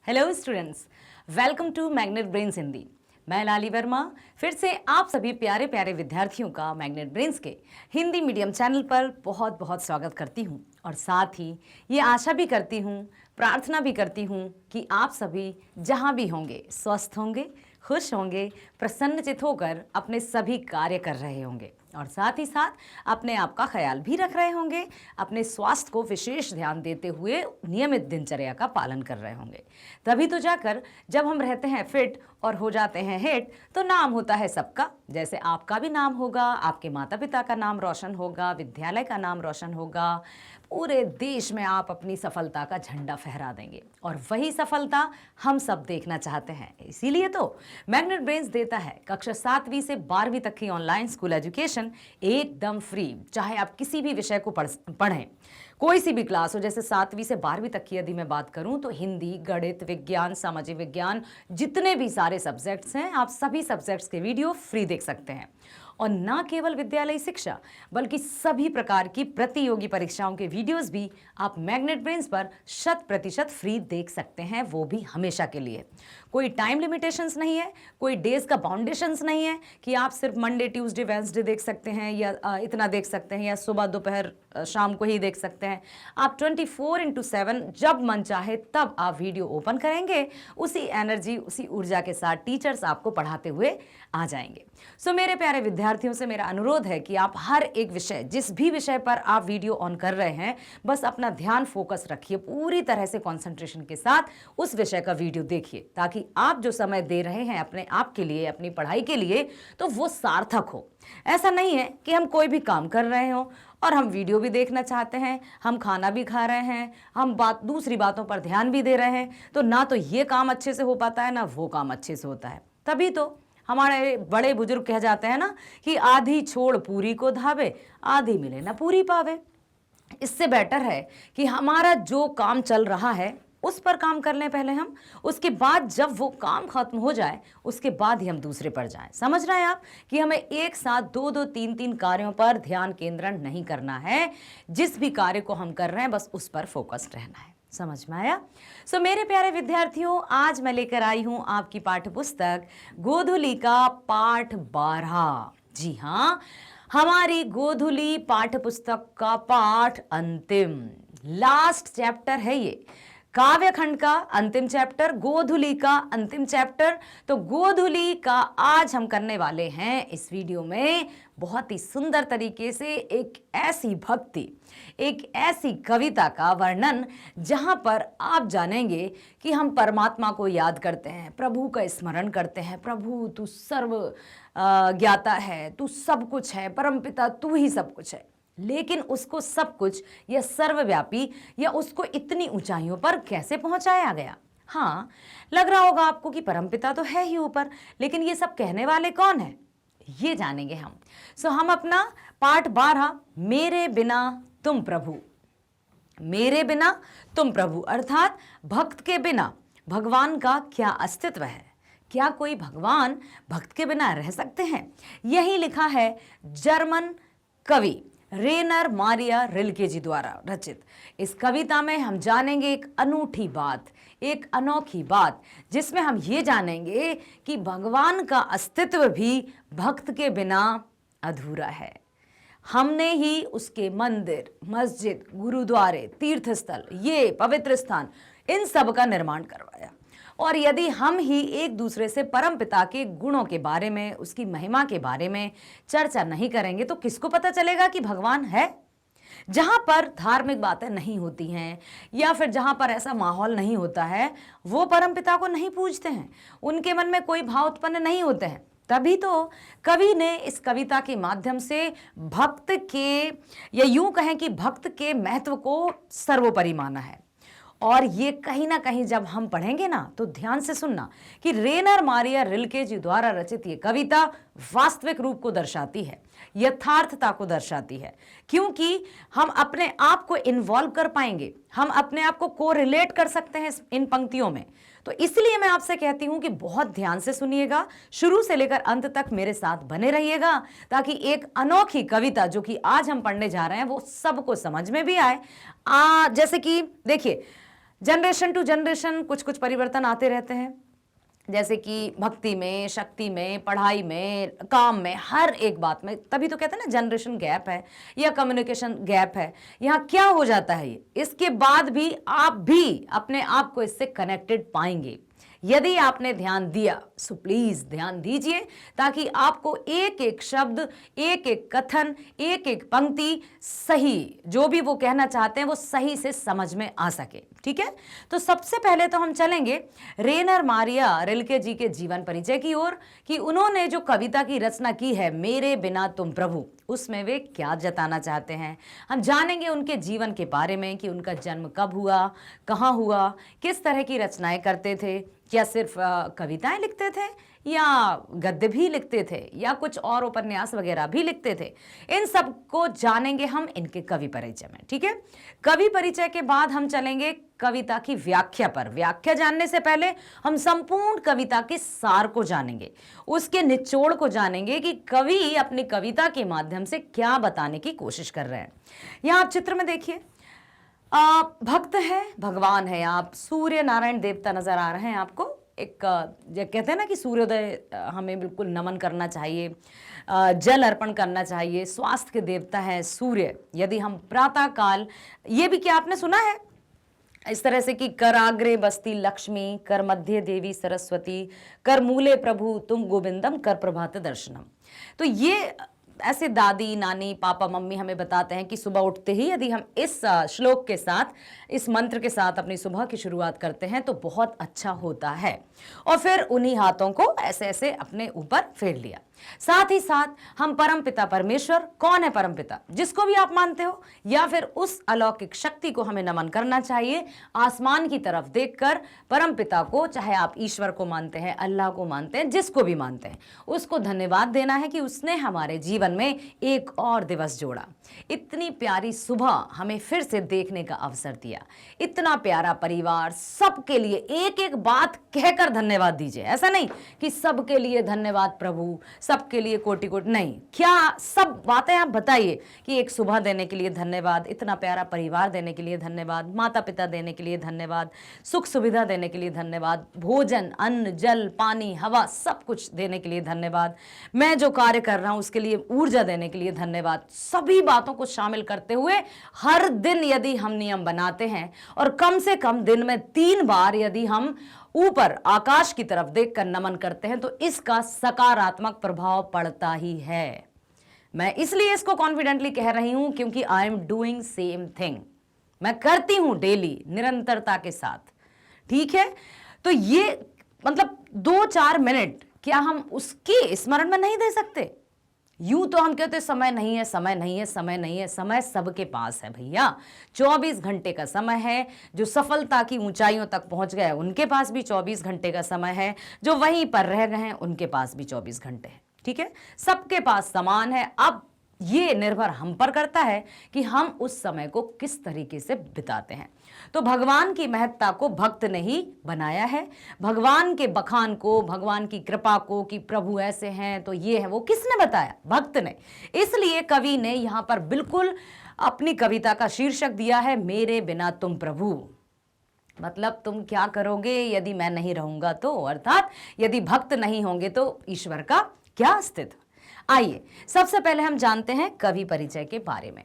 Hello students, welcome to Magnet Brains Hindi. मैं लाली वर्मा फिर से आप सभी प्यारे प्यारे विद्यार्थियों का मैग्नेट ब्रेन्स के हिंदी मीडियम चैनल पर बहुत बहुत स्वागत करती हूं और साथ ही ये आशा भी करती हूं, प्रार्थना भी करती हूं कि आप सभी जहां भी होंगे स्वस्थ होंगे, खुश होंगे, प्रसन्नचित होकर अपने सभी कार्य कर रहे होंगे और साथ ही साथ अपने आप का ख्याल भी रख रहे होंगे, अपने स्वास्थ्य को विशेष ध्यान देते हुए नियमित दिनचर्या का पालन कर रहे होंगे। तभी तो जाकर जब हम रहते हैं फिट और हो जाते हैं हिट तो नाम होता है सबका। जैसे आपका भी नाम होगा, आपके माता पिता का नाम रोशन होगा, विद्यालय का नाम रोशन होगा, पूरे देश में आप अपनी सफलता का झंडा फहरा देंगे और वही सफलता हम सब देखना चाहते हैं। इसीलिए तो मैग्नेट ब्रेन्स देता है कक्षा 7वीं से 12वीं तक की ऑनलाइन स्कूल एजुकेशन एकदम फ्री। चाहे आप किसी भी विषय को पढ़ें, कोई सी भी क्लास हो, जैसे 7वीं से 12वीं तक की यदि मैं बात करूं तो हिंदी, गणित, विज्ञान, सामाजिक विज्ञान, जितने भी सारे सब्जेक्ट्स हैं आप सभी सब्जेक्ट्स के वीडियो फ्री देख सकते हैं। और ना केवल विद्यालयी शिक्षा बल्कि सभी प्रकार की प्रतियोगी परीक्षाओं के वीडियोस भी आप मैग्नेट ब्रेन्स पर 100% फ्री देख सकते हैं, वो भी हमेशा के लिए। कोई टाइम लिमिटेशंस नहीं है, कोई डेज का बाउंडेशंस नहीं है कि आप सिर्फ मंडे, ट्यूसडे, वेंसडे देख सकते हैं या इतना देख सकते हैं या सुबह दोपहर शाम को ही देख सकते हैं। आप 24/7 जब मन चाहे तब आप वीडियो ओपन करेंगे, उसी एनर्जी, उसी ऊर्जा के साथ टीचर्स आपको पढ़ाते हुए आ जाएंगे। सो मेरे प्यारे विद्यार्थियों से मेरा अनुरोध है कि आप हर एक विषय, जिस भी विषय पर आप वीडियो ऑन कर रहे हैं, बस अपना ध्यान फोकस रखिए, पूरी तरह से कंसंट्रेशन के साथ उस विषय का वीडियो देखिए, ताकि आप जो समय दे रहे हैं अपने आप के लिए, अपनी पढ़ाई के लिए, तो वो सार्थक हो। ऐसा नहीं है कि हम कोई भी काम कर रहे हो और हम वीडियो भी देखना चाहते हैं, हम खाना भी खा रहे हैं, हम दूसरी बातों पर ध्यान भी दे रहे हैं, तो ना तो ये काम अच्छे से हो पाता है ना वो काम अच्छे से होता है। तभी तो हमारे बड़े बुजुर्ग कह जाते हैं ना कि आधी छोड़ पूरी को धावे, आधी मिले ना पूरी पावे। इससे बेटर है कि हमारा जो काम चल रहा है उस पर काम कर लें पहले हम, उसके बाद जब वो काम खत्म हो जाए उसके बाद ही हम दूसरे पर जाएं। समझ रहे हैं आप कि हमें एक साथ 2-2, 3-3 कार्यों पर ध्यान केंद्रण नहीं करना है। जिस भी कार्य को हम कर रहे हैं बस उस पर फोकस्ड रहना है। समझ में आया? सो मेरे प्यारे विद्यार्थियों, आज मैं लेकर आई हूं आपकी पाठ्य पुस्तक गोधूली का पाठ 12। जी हाँ, हमारी गोधूली पाठ्य पुस्तक का पाठ अंतिम, लास्ट चैप्टर है ये। काव्यखंड का अंतिम चैप्टर, गोधूली का अंतिम चैप्टर। तो गोधूली का आज हम करने वाले हैं इस वीडियो में बहुत ही सुंदर तरीके से एक ऐसी भक्ति, एक ऐसी कविता का वर्णन जहां पर आप जानेंगे कि हम परमात्मा को याद करते हैं, प्रभु का स्मरण करते हैं। प्रभु तू सर्व ज्ञाता है, तू सब कुछ है, परमपिता तू ही सब कुछ है। लेकिन उसको सब कुछ या सर्वव्यापी या उसको इतनी ऊंचाइयों पर कैसे पहुंचाया गया? हाँ, लग रहा होगा आपको कि परमपिता तो है ही ऊपर, लेकिन ये सब कहने वाले कौन है, ये जानेंगे हम। सो हम अपना पाठ 12, मेरे बिना तुम प्रभु, मेरे बिना तुम प्रभु, अर्थात भक्त के बिना भगवान का क्या अस्तित्व है? क्या कोई भगवान भक्त के बिना रह सकते हैं? यही लिखा है जर्मन कवि रेनर मारिया रिल्के जी द्वारा रचित। इस कविता में हम जानेंगे एक अनूठी बात, एक अनोखी बात, जिसमें हम ये जानेंगे कि भगवान का अस्तित्व भी भक्त के बिना अधूरा है। हमने ही उसके मंदिर, मस्जिद, गुरुद्वारे, तीर्थस्थल, ये पवित्र स्थान, इन सब का निर्माण करवाया। और यदि हम ही एक दूसरे से परमपिता के गुणों के बारे में, उसकी महिमा के बारे में चर्चा नहीं करेंगे तो किसको पता चलेगा कि भगवान है? जहां पर धार्मिक बातें नहीं होती हैं या फिर जहां पर ऐसा माहौल नहीं होता है, वो परमपिता को नहीं पूजते हैं, उनके मन में कोई भाव उत्पन्न नहीं होते हैं। तभी तो कवि ने इस कविता के माध्यम से भक्त के, या यूं कहें कि भक्त के महत्व को सर्वोपरि माना है। और ये कहीं ना कहीं जब हम पढ़ेंगे ना तो ध्यान से सुनना कि रेनर मारिया रिल्के जी द्वारा रचित ये कविता वास्तविक रूप को दर्शाती है, यथार्थता को दर्शाती है, क्योंकि हम अपने आप को इन्वॉल्व कर पाएंगे, हम अपने आप को कोरिलेट कर सकते हैं इन पंक्तियों में। तो इसलिए मैं आपसे कहती हूं कि बहुत ध्यान से सुनिएगा, शुरू से लेकर अंत तक मेरे साथ बने रहिएगा, ताकि एक अनोखी कविता जो कि आज हम पढ़ने जा रहे हैं वो सबको समझ में भी आए। जैसे कि देखिए, जनरेशन टू जनरेशन कुछ कुछ परिवर्तन आते रहते हैं, जैसे कि भक्ति में, शक्ति में, पढ़ाई में, काम में, हर एक बात में। तभी तो कहते हैं ना जनरेशन गैप है या कम्युनिकेशन गैप है। यहाँ क्या हो जाता है, इसके बाद भी आप भी अपने आप को इससे कनेक्टेड पाएंगे यदि आपने ध्यान दिया। सो प्लीज ध्यान दीजिए ताकि आपको एक एक शब्द, एक एक कथन, एक एक पंक्ति सही, जो भी वो कहना चाहते हैं वो सही से समझ में आ सके। ठीक है, तो सबसे पहले तो हम चलेंगे रेनर मारिया रिल्के जी के जीवन परिचय की ओर, कि उन्होंने जो कविता की रचना की है मेरे बिना तुम प्रभु, उसमें वे क्या जताना चाहते हैं। हम जानेंगे उनके जीवन के बारे में कि उनका जन्म कब हुआ, कहाँ हुआ, किस तरह की रचनाएं करते थे, क्या सिर्फ कविताएं लिखते थे या गद्य भी लिखते थे या कुछ और उपन्यास वगैरह भी लिखते थे। इन सब को जानेंगे हम इनके कवि परिचय में। ठीक है, कवि परिचय के बाद हम चलेंगे कविता की व्याख्या पर। व्याख्या जानने से पहले हम संपूर्ण कविता के सार को जानेंगे, उसके निचोड़ को जानेंगे कि कवि अपनी कविता के माध्यम से क्या बताने की कोशिश कर रहे हैं। यहां आप चित्र में देखिए, भक्त है, भगवान है, आप सूर्य नारायण देवता नजर आ रहे हैं आपको। एक जो कहते हैं ना कि सूर्योदय हमें बिल्कुल नमन करना चाहिए, जल अर्पण करना चाहिए। स्वास्थ्य के देवता है सूर्य। यदि हम प्रातः काल, ये भी क्या आपने सुना है इस तरह से कि कर आग्रे बसती लक्ष्मी, कर मध्य देवी सरस्वती, कर मूले प्रभु तुम गोविंदम, कर प्रभात दर्शनम। तो ये ऐसे दादी, नानी, पापा, मम्मी हमें बताते हैं कि सुबह उठते ही यदि हम इस श्लोक के साथ, इस मंत्र के साथ अपनी सुबह की शुरुआत करते हैं तो बहुत अच्छा होता है। और फिर उन्हीं हाथों को ऐसे ऐसे अपने ऊपर फेर लिया। साथ ही साथ हम परमपिता परमेश्वर, कौन है परमपिता, जिसको भी आप मानते हो, या फिर उस अलौकिक शक्ति को हमें नमन करना चाहिए। आसमान की तरफ देखकर परमपिता को, चाहे आप ईश्वर को मानते हैं, अल्लाह को मानते हैं, जिसको भी मानते हैं, उसको धन्यवाद देना है कि उसने हमारे जीवन में एक और दिवस जोड़ा, इतनी प्यारी सुबह हमें फिर से देखने का अवसर दिया, इतना प्यारा परिवार। सबके लिए एक एक बात कहकर धन्यवाद दीजिए। ऐसा नहीं कि सबके लिए धन्यवाद प्रभु, सबके लिए कोटि कोटि, नहीं, क्या सब बातें आप बताइए कि एक सुबह देने के लिए धन्यवाद, इतना प्यारा परिवार देने के लिए धन्यवाद, माता पिता देने के लिए धन्यवाद, सुख सुविधा देने के लिए धन्यवाद, भोजन, अन्न, जल, पानी, हवा, सब कुछ देने के लिए धन्यवाद, मैं जो कार्य कर रहा हूं उसके लिए ऊर्जा देने के लिए धन्यवाद। सभी बातों को शामिल करते हुए हर दिन यदि हम नियम बनाते हैं और कम से कम दिन में 3 बार यदि हम ऊपर आकाश की तरफ देखकर नमन करते हैं तो इसका सकारात्मक प्रभाव पड़ता ही है। मैं इसलिए इसको कॉन्फिडेंटली कह रही हूं क्योंकि I am doing same thing, मैं करती हूं डेली निरंतरता के साथ। ठीक है, तो ये मतलब 2-4 मिनट क्या हम उसकी स्मरण में नहीं दे सकते? यूं तो हम कहते समय नहीं है, समय नहीं है, समय नहीं है। समय सबके पास है भैया, 24 घंटे का समय है। जो सफलता की ऊंचाइयों तक पहुंच गए उनके पास भी 24 घंटे का समय है, जो वहीं पर रह गए हैं उनके पास भी 24 घंटे है। ठीक है, सबके पास समान है। अब ये निर्भर हम पर करता है कि हम उस समय को किस तरीके से बिताते हैं। तो भगवान की महत्ता को भक्त ने ही बनाया है, भगवान के बखान को, भगवान की कृपा को कि प्रभु ऐसे हैं तो ये है, वो किसने बताया? भक्त ने। इसलिए कवि ने यहां पर बिल्कुल अपनी कविता का शीर्षक दिया है मेरे बिना तुम प्रभु। मतलब तुम क्या करोगे यदि मैं नहीं रहूंगा तो, अर्थात यदि भक्त नहीं होंगे तो ईश्वर का क्या अस्तित्व। आइए सबसे पहले हम जानते हैं कवि परिचय के बारे में।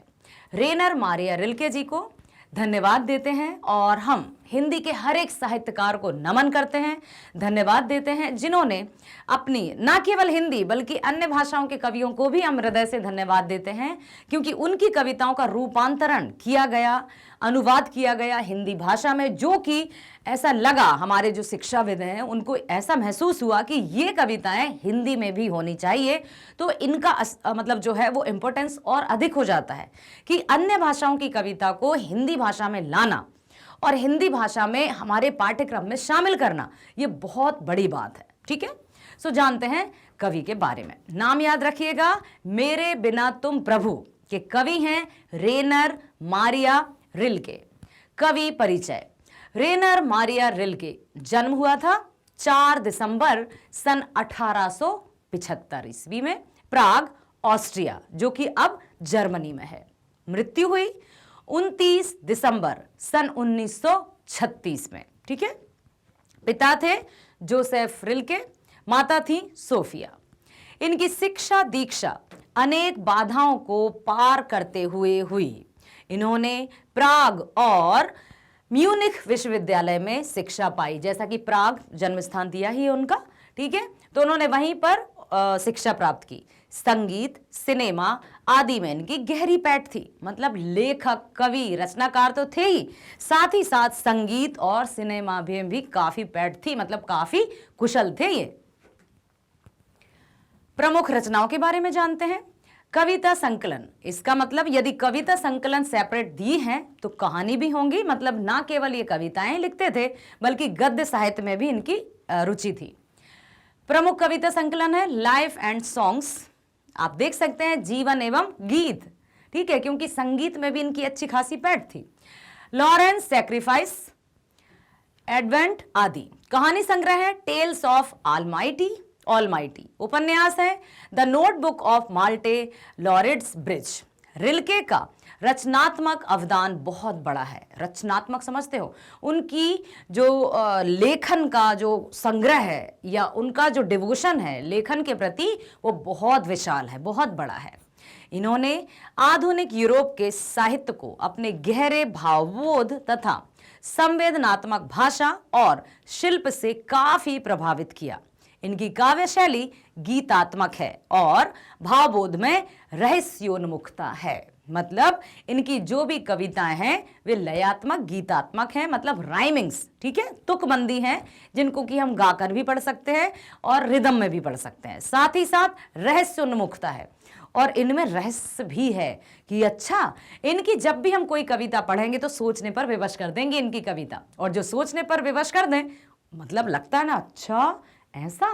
रेनर मारिया रिल्के जी को धन्यवाद देते हैं और हम हिंदी के हर एक साहित्यकार को नमन करते हैं, धन्यवाद देते हैं, जिन्होंने अपनी न केवल हिंदी बल्कि अन्य भाषाओं के कवियों को भी हम हृदय से धन्यवाद देते हैं, क्योंकि उनकी कविताओं का रूपांतरण किया गया, अनुवाद किया गया हिंदी भाषा में, जो कि ऐसा लगा, हमारे जो शिक्षाविद हैं उनको ऐसा महसूस हुआ कि ये कविताएं हिंदी में भी होनी चाहिए। तो इनका मतलब जो है वो इम्पोर्टेंस और अधिक हो जाता है कि अन्य भाषाओं की कविता को हिंदी भाषा में लाना और हिंदी भाषा में हमारे पाठ्यक्रम में शामिल करना, ये बहुत बड़ी बात है। ठीक है, सो जानते हैं कवि के बारे में। नाम याद रखिएगा, मेरे बिना तुम प्रभु के कवि हैं रेनर मारिया रिल्के। कवि परिचय। रेनर मारिया रिल्के जन्म हुआ था 4 दिसंबर सन 1875 ईस्वी में प्राग, ऑस्ट्रिया, जो कि अब जर्मनी में है। मृत्यु हुई 29 दिसंबर सन 1936 में। ठीक है, पिता थे जोसेफ रिल्के, माता थी सोफिया। इनकी शिक्षा दीक्षा अनेक बाधाओं को पार करते हुए हुई। इन्होंने प्राग और म्यूनिख विश्वविद्यालय में शिक्षा पाई। जैसा कि प्राग जन्म स्थान दिया ही है उनका, ठीक है, तो उन्होंने वहीं पर शिक्षा प्राप्त की। संगीत, सिनेमा आदि में इनकी गहरी पैठ थी। मतलब लेखक, कवि, रचनाकार तो थे ही, साथ ही साथ संगीत और सिनेमा में भी काफी पैठ थी, मतलब काफी कुशल थे ये। प्रमुख रचनाओं के बारे में जानते हैं। कविता संकलन, इसका मतलब यदि कविता संकलन सेपरेट दी हैं तो कहानी भी होंगी। मतलब ना केवल ये कविताएं लिखते थे बल्कि गद्य साहित्य में भी इनकी रुचि थी। प्रमुख कविता संकलन है लाइफ एंड सॉन्ग्स, आप देख सकते हैं जीवन एवं गीत, ठीक है, क्योंकि संगीत में भी इनकी अच्छी खासी पैठ थी। लॉरेंस सैक्रिफाइस, एडवेंट आदि। कहानी संग्रह है टेल्स ऑफ ऑलमाइटी। उपन्यास है the notebook of Malte Laurids Brigge. Rilke का रचनात्मक अवदान बहुत बड़ा है। रचनात्मक समझते हो, उनकी जो लेखन का जो संग्रह है या उनका जो डिवोशन है लेखन के प्रति, वो बहुत विशाल है, बहुत बड़ा है। इन्होंने आधुनिक यूरोप के साहित्य को अपने गहरे भावबोध तथा संवेदनात्मक भाषा और शिल्प से काफी प्रभावित किया। इनकी काव्य शैली गीतात्मक है और भावबोध में रहस्योन्मुखता है। मतलब इनकी जो भी कविताएं हैं वे लयात्मक, गीतात्मक हैं, मतलब राइमिंग्स, ठीक है, तुकबंदी हैं, जिनको कि हम गाकर भी पढ़ सकते हैं और रिदम में भी पढ़ सकते हैं। साथ ही साथ रहस्योन्मुखता है और इनमें रहस्य भी है कि अच्छा, इनकी जब भी हम कोई कविता पढ़ेंगे तो सोचने पर विवश कर देंगे इनकी कविता, और जो सोचने पर विवश कर दें मतलब लगता है ना, अच्छा ऐसा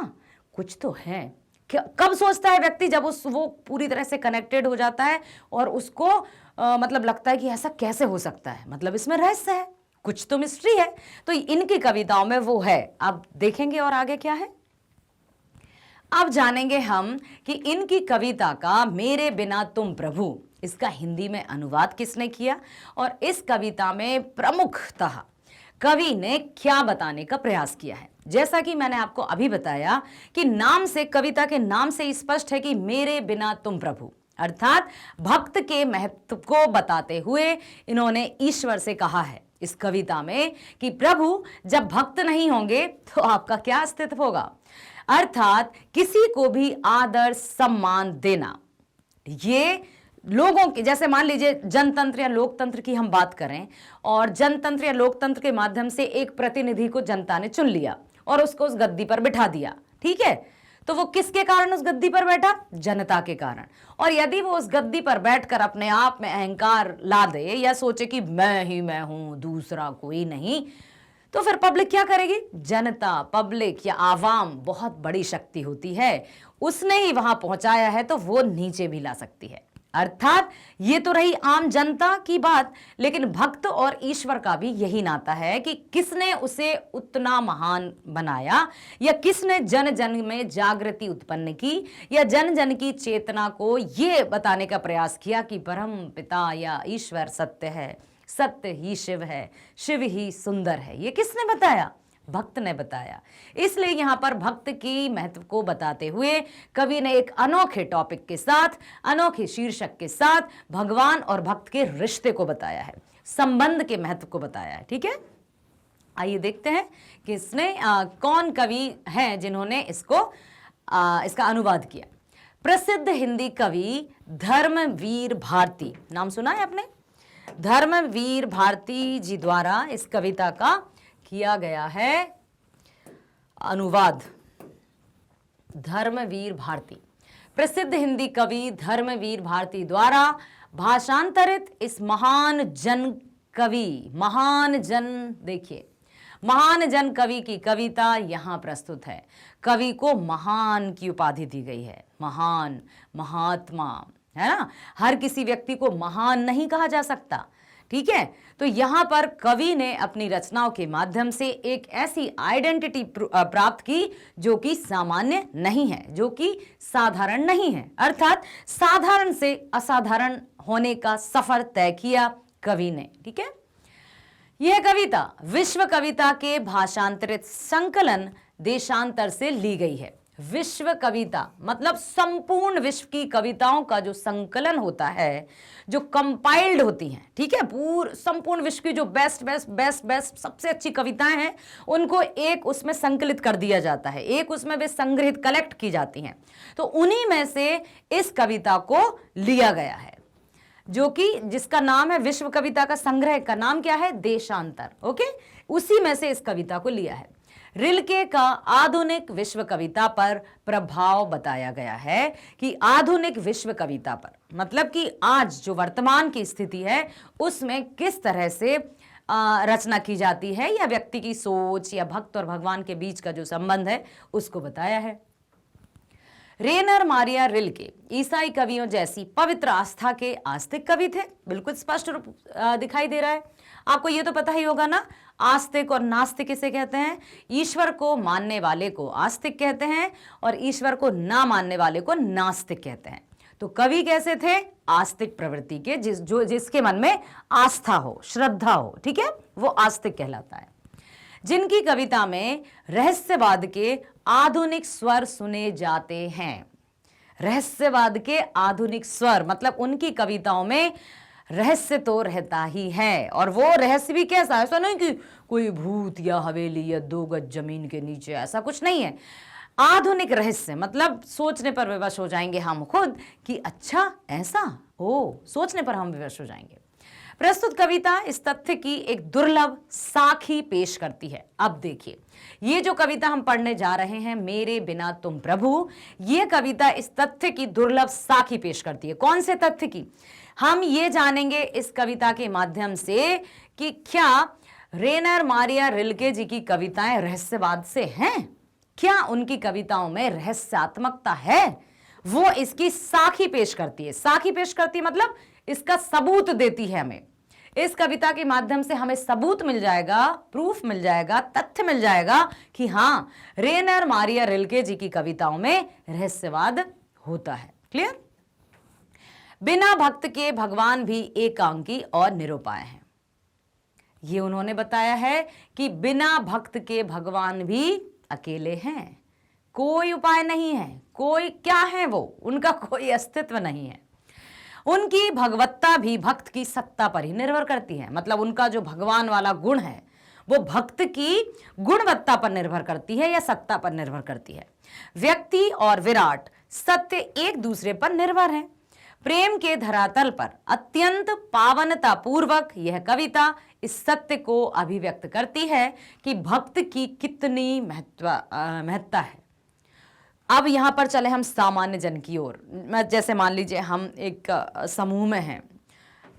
कुछ तो है। कब सोचता है व्यक्ति? जब वो पूरी तरह से कनेक्टेड हो जाता है और उसको मतलब लगता है कि ऐसा कैसे हो सकता है, मतलब इसमें रहस्य है, कुछ तो मिस्ट्री है। तो इनकी कविताओं में वो है। अब देखेंगे और आगे क्या है। अब जानेंगे हम कि इनकी कविता का मेरे बिना तुम प्रभु, इसका हिंदी में अनुवाद किसने किया और इस कविता में प्रमुखतः कवि ने क्या बताने का प्रयास किया है। जैसा कि मैंने आपको अभी बताया कि नाम से, कविता के नाम से स्पष्ट है कि मेरे बिना तुम प्रभु, अर्थात भक्त के महत्व को बताते हुए इन्होंने ईश्वर से कहा है इस कविता में कि प्रभु जब भक्त नहीं होंगे तो आपका क्या अस्तित्व होगा। अर्थात किसी को भी आदर सम्मान देना, ये लोगों के, जैसे मान लीजिए जनतंत्र या लोकतंत्र की हम बात करें और जनतंत्र या लोकतंत्र के माध्यम से एक प्रतिनिधि को जनता ने चुन लिया और उसको उस गद्दी पर बिठा दिया, ठीक है, तो वो किसके कारण उस गद्दी पर बैठा? जनता के कारण। और यदि वो उस गद्दी पर बैठकर अपने आप में अहंकार ला दे या सोचे कि मैं ही मैं हूं, दूसरा कोई नहीं, तो फिर पब्लिक क्या करेगी? जनता, पब्लिक या आवाम बहुत बड़ी शक्ति होती है, उसने ही वहां पहुंचाया है तो वो नीचे भी ला सकती है। अर्थात ये तो रही आम जनता की बात, लेकिन भक्त और ईश्वर का भी यही नाता है कि किसने उसे उतना महान बनाया या किसने जन जन में जागृति उत्पन्न की या जन जन की चेतना को ये बताने का प्रयास किया कि परम पिता या ईश्वर सत्य है, सत्य ही शिव है, शिव ही सुंदर है। ये किसने बताया? भक्त ने बताया। इसलिए यहां पर भक्त की महत्व को बताते हुए कवि ने एक अनोखे टॉपिक के साथ, अनोखे शीर्षक के साथ भगवान और भक्त के रिश्ते को बताया है, संबंध के महत्व को बताया है। ठीक है, आइए देखते हैं कि इसने कौन कवि हैं जिन्होंने इसका अनुवाद किया। प्रसिद्ध हिंदी कवि धर्मवीर भारती, नाम सुना है आपने? धर्मवीर भारती जी द्वारा इस कविता का किया गया है अनुवाद। धर्मवीर भारती, प्रसिद्ध हिंदी कवि धर्मवीर भारती द्वारा भाषांतरित इस महान जन कवि, महान जन, देखिए महान जन कवि की कविता यहां प्रस्तुत है। कवि को महान की उपाधि दी गई है, महान, महात्मा, है ना। हर किसी व्यक्ति को महान नहीं कहा जा सकता, ठीक है। तो यहां पर कवि ने अपनी रचनाओं के माध्यम से एक ऐसी आइडेंटिटी प्राप्त की जो कि सामान्य नहीं है, जो कि साधारण नहीं है, अर्थात साधारण से असाधारण होने का सफर तय किया कवि ने। ठीक है, यह कविता विश्व कविता के भाषांतरित संकलन देशांतर से ली गई है। विश्व कविता मतलब संपूर्ण विश्व की कविताओं का जो संकलन होता है, जो कंपाइल्ड होती हैं, ठीक है, संपूर्ण विश्व की जो बेस्ट बेस्ट बेस्ट बेस्ट सबसे अच्छी कविताएं हैं उनको एक उसमें संकलित कर दिया जाता है, एक उसमें वे संग्रहित कलेक्ट की जाती हैं। तो उन्हीं में से इस कविता को लिया गया है, जो कि जिसका नाम है विश्व कविता का संग्रह का नाम क्या है, देशांतर। ओके, उसी में से इस कविता को लिया है। रिल्के का आधुनिक विश्व कविता पर प्रभाव बताया गया है कि आधुनिक विश्व कविता पर मतलब कि आज जो वर्तमान की स्थिति है उसमें किस तरह से रचना की जाती है, या व्यक्ति की सोच या भक्त और भगवान के बीच का जो संबंध है उसको बताया है। रेनर मारिया रिल्के ईसाई कवियों जैसी पवित्र आस्था के आस्तिक कवि थे, बिल्कुल स्पष्ट रूप दिखाई दे रहा है। आपको ये तो पता ही होगा ना, आस्तिक और नास्तिक किसे कहते हैं? ईश्वर को मानने वाले को आस्तिक कहते हैं और ईश्वर को ना मानने वाले को नास्तिक कहते हैं। तो कवि कैसे थे? आस्तिक प्रवृत्ति के, जिसके मन में आस्था हो, श्रद्धा हो, ठीक है, वो आस्तिक कहलाता है। जिनकी कविता में रहस्यवाद के आधुनिक स्वर सुने जाते हैं। रहस्यवाद के आधुनिक स्वर मतलब उनकी कविताओं में रहस्य तो रहता ही है, और वो रहस्य भी कैसा है? ऐसा नहीं कि कोई भूत या हवेली या 2 गज जमीन के नीचे, ऐसा कुछ नहीं है। आधुनिक रहस्य मतलब सोचने पर विवश हो जाएंगे हम खुद कि अच्छा ऐसा हो, सोचने पर हम विवश हो जाएंगे। प्रस्तुत कविता इस तथ्य की एक दुर्लभ साखी पेश करती है। अब देखिए, ये जो कविता हम पढ़ने जा रहे हैं, मेरे बिना तुम प्रभु, ये कविता इस तथ्य की दुर्लभ साखी पेश करती है। कौन से तथ्य की? हम ये जानेंगे इस कविता के माध्यम से कि क्या रेनर मारिया रिल्के जी की कविताएं रहस्यवाद से हैं? क्या उनकी कविताओं में रहस्यात्मकता है? वो इसकी साखी पेश करती है। साखी पेश करती है मतलब इसका सबूत देती है हमें। इस कविता के माध्यम से हमें सबूत मिल जाएगा, प्रूफ मिल जाएगा, तथ्य मिल जाएगा कि हाँ, रेनर मारिया रिल्के जी की कविताओं में रहस्यवाद होता है। क्लियर? बिना भक्त के भगवान भी एकांकी और निरुपाय हैं। ये उन्होंने बताया है कि बिना भक्त के भगवान भी अकेले हैं, कोई उपाय नहीं है, कोई क्या है वो, उनका कोई अस्तित्व नहीं है। उनकी भगवत्ता भी भक्त की सत्ता पर ही निर्भर करती है। मतलब उनका जो भगवान वाला गुण है वो भक्त की गुणवत्ता पर निर्भर करती है या सत्ता पर निर्भर करती है। व्यक्ति और विराट सत्य एक दूसरे पर निर्भर है। प्रेम के धरातल पर अत्यंत पावनता पूर्वक यह कविता इस सत्य को अभिव्यक्त करती है कि भक्त की कितनी महत्ता है। अब यहाँ पर चले हम सामान्य जन की ओर। जैसे मान लीजिए हम एक समूह में हैं,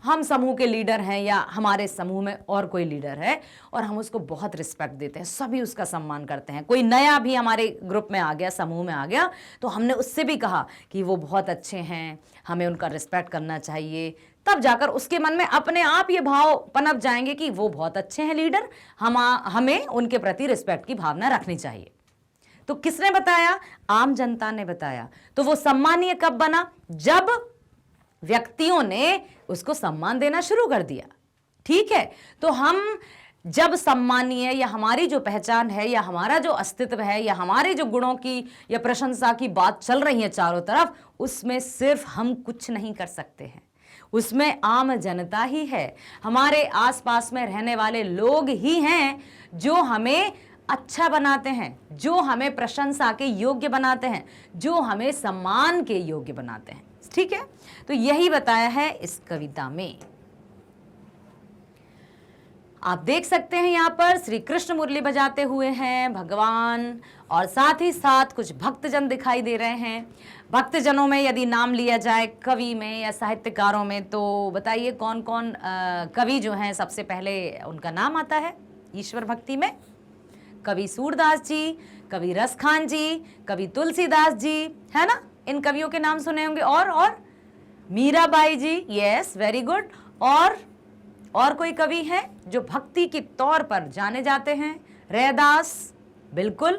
हम समूह के लीडर हैं या हमारे समूह में और कोई लीडर है और हम उसको बहुत रिस्पेक्ट देते हैं, सभी उसका सम्मान करते हैं। कोई नया भी हमारे ग्रुप में आ गया, समूह में आ गया, तो हमने उससे भी कहा कि वो बहुत अच्छे हैं, हमें उनका रिस्पेक्ट करना चाहिए। तब जाकर उसके मन में अपने आप ये भाव पनप जाएंगे कि वो बहुत अच्छे हैं लीडर, हमें उनके प्रति रिस्पेक्ट की भावना रखनी चाहिए। तो किसने बताया? आम जनता ने बताया। तो वो सम्मानीय कब बना? जब व्यक्तियों ने उसको सम्मान देना शुरू कर दिया। ठीक है, तो हम जब सम्मानीय या हमारी जो पहचान है या हमारा जो अस्तित्व है या हमारे जो गुणों की या प्रशंसा की बात चल रही है चारों तरफ, उसमें सिर्फ हम कुछ नहीं कर सकते हैं, उसमें आम जनता ही है, हमारे आसपास में रहने वाले लोग ही हैं जो हमें अच्छा बनाते हैं, जो हमें प्रशंसा के योग्य बनाते हैं, जो हमें सम्मान के योग्य बनाते हैं। ठीक है, तो यही बताया है इस कविता में। आप देख सकते हैं यहाँ पर श्री कृष्ण मुरली बजाते हुए हैं भगवान, और साथ ही साथ कुछ भक्तजन दिखाई दे रहे हैं। भक्तजनों में यदि नाम लिया जाए कवि में या साहित्यकारों में, तो बताइए कौन कौन कवि जो हैं सबसे पहले उनका नाम आता है ईश्वर भक्ति में? कवि सूरदास जी, कवि रसखान जी, कवि तुलसीदास जी, है ना? इन कवियों के नाम सुने होंगे। और मीराबाई जी, यस, वेरी गुड। और कोई कवि हैं जो भक्ति के तौर पर जाने जाते हैं? रैदास, बिल्कुल।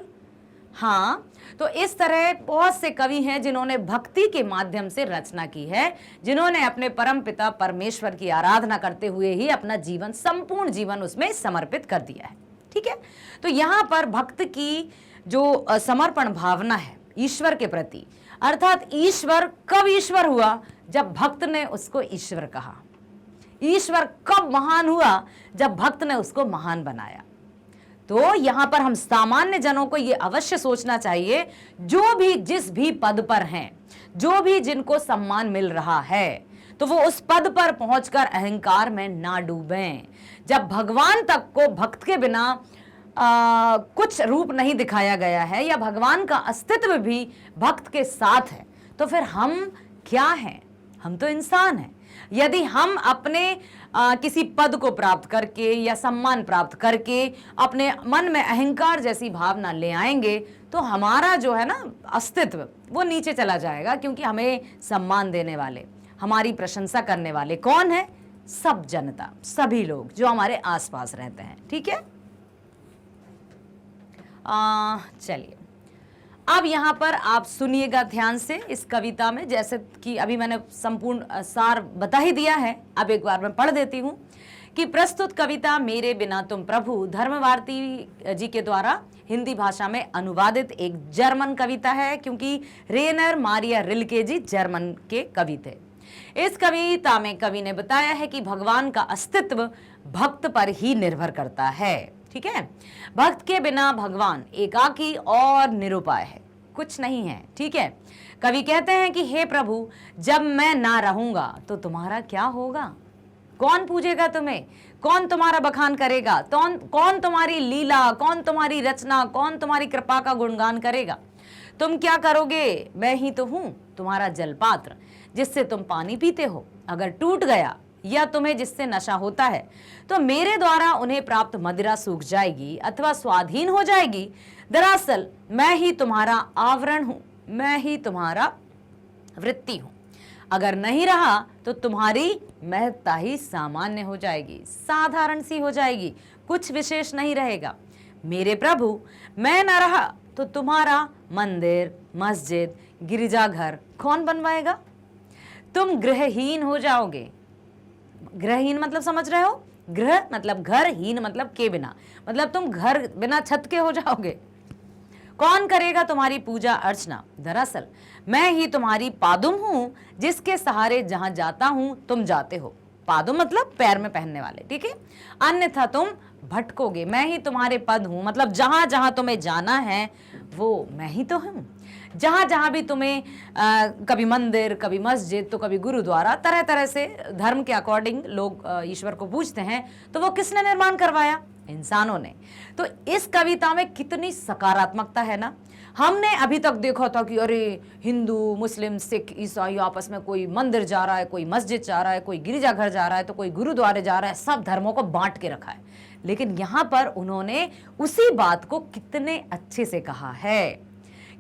हाँ, तो इस तरह बहुत से कवि हैं जिन्होंने भक्ति के माध्यम से रचना की है, जिन्होंने अपने परम पिता परमेश्वर की आराधना करते हुए ही अपना जीवन, संपूर्ण जीवन उसमें समर्पित कर दिया है। ठीक है, तो यहाँ पर भक्त की जो समर्पण भावना है ईश्वर के प्रति, अर्थात ईश्वर कब ईश्वर हुआ? जब भक्त ने उसको ईश्वर कहा। ईश्वर कब महान हुआ? जब भक्त ने उसको महान बनाया। तो यहां पर हम सामान्य जनों को यह अवश्य सोचना चाहिए, जो भी जिस भी पद पर हैं, जो भी जिनको सम्मान मिल रहा है, तो वो उस पद पर पहुंचकर अहंकार में ना डूबें। जब भगवान तक को भक्त के बिना कुछ रूप नहीं दिखाया गया है, या भगवान का अस्तित्व भी भक्त के साथ है, तो फिर हम क्या हैं? हम तो इंसान हैं। यदि हम अपने किसी पद को प्राप्त करके या सम्मान प्राप्त करके अपने मन में अहंकार जैसी भावना ले आएंगे, तो हमारा जो है ना अस्तित्व वो नीचे चला जाएगा। क्योंकि हमें सम्मान देने वाले, हमारी प्रशंसा करने वाले कौन है? सब जनता, सभी लोग जो हमारे आसपास रहते हैं। ठीक है, चलिए अब यहाँ पर आप सुनिएगा ध्यान से इस कविता में, जैसे कि अभी मैंने संपूर्ण सार बता ही दिया है, अब एक बार मैं पढ़ देती हूँ कि प्रस्तुत कविता मेरे बिना तुम प्रभु धर्मवारती जी के द्वारा हिंदी भाषा में अनुवादित एक जर्मन कविता है, क्योंकि रेनर मारिया रिल्के जी जर्मन के कवि थे। इस कविता में कवि ने बताया है कि भगवान का अस्तित्व भक्त पर ही निर्भर करता है। ठीक है, भक्त के बिना भगवान एकाकी और निरुपाय है, कुछ नहीं है। ठीक है, कवि कहते हैं कि हे प्रभु, जब मैं ना रहूंगा तो तुम्हारा क्या होगा? कौन पूजेगा तुम्हें? कौन तुम्हारा बखान करेगा? कौन तुम्हारी लीला, कौन तुम्हारी रचना, कौन तुम्हारी कृपा का गुणगान करेगा? तुम क्या करोगे? मैं ही तो हूं तुम्हारा जलपात्र, जिससे तुम पानी पीते हो। अगर टूट गया या तुम्हें जिससे नशा होता है, तो मेरे द्वारा उन्हें प्राप्त मदिरा सूख जाएगी अथवा स्वाधीन हो जाएगी। दरअसल मैं ही तुम्हारा आवरण हूं, मैं ही तुम्हारा वृत्ति हूं। अगर नहीं रहा तो तुम्हारी महत्ता ही सामान्य हो जाएगी, साधारण सी हो जाएगी, कुछ विशेष नहीं रहेगा। मेरे प्रभु, मैं न रहा तो तुम्हारा मंदिर, मस्जिद, गिरजाघर कौन बनवाएगा? तुम गृहहीन हो जाओगे। गृहहीन मतलब समझ रहे हो? गृह मतलब घर, हीन मतलब के बिना, मतलब तुम घर बिना छत के हो जाओगे। कौन करेगा तुम्हारी पूजा अर्चना? दरअसल मैं ही तुम्हारी पादुम हूं, जिसके सहारे जहां जाता हूं तुम जाते हो। पादुम मतलब पैर में पहनने वाले। ठीक है, अन्यथा तुम भटकोगे। मैं ही तुम्हारे पद हूं, मतलब जहां जहां तुम्हें जाना है वो मैं ही तो हूं। जहां जहां भी तुम्हें कभी मंदिर, कभी मस्जिद, तो कभी गुरुद्वारा, तरह तरह से धर्म के अकॉर्डिंग लोग ईश्वर को पूजते हैं, तो वो किसने निर्माण करवाया? इंसानों ने। तो इस कविता में कितनी सकारात्मकता है ना। हमने अभी तक देखा था कि अरे हिंदू, मुस्लिम, सिख, ईसाई आपस में कोई मंदिर जा रहा है, कोई मस्जिद जा रहा है, कोई गिरजाघर जा रहा है, तो कोई गुरुद्वारे जा रहा है, सब धर्मों को बांट के रखा है। लेकिन यहाँ पर उन्होंने उसी बात को कितने अच्छे से कहा है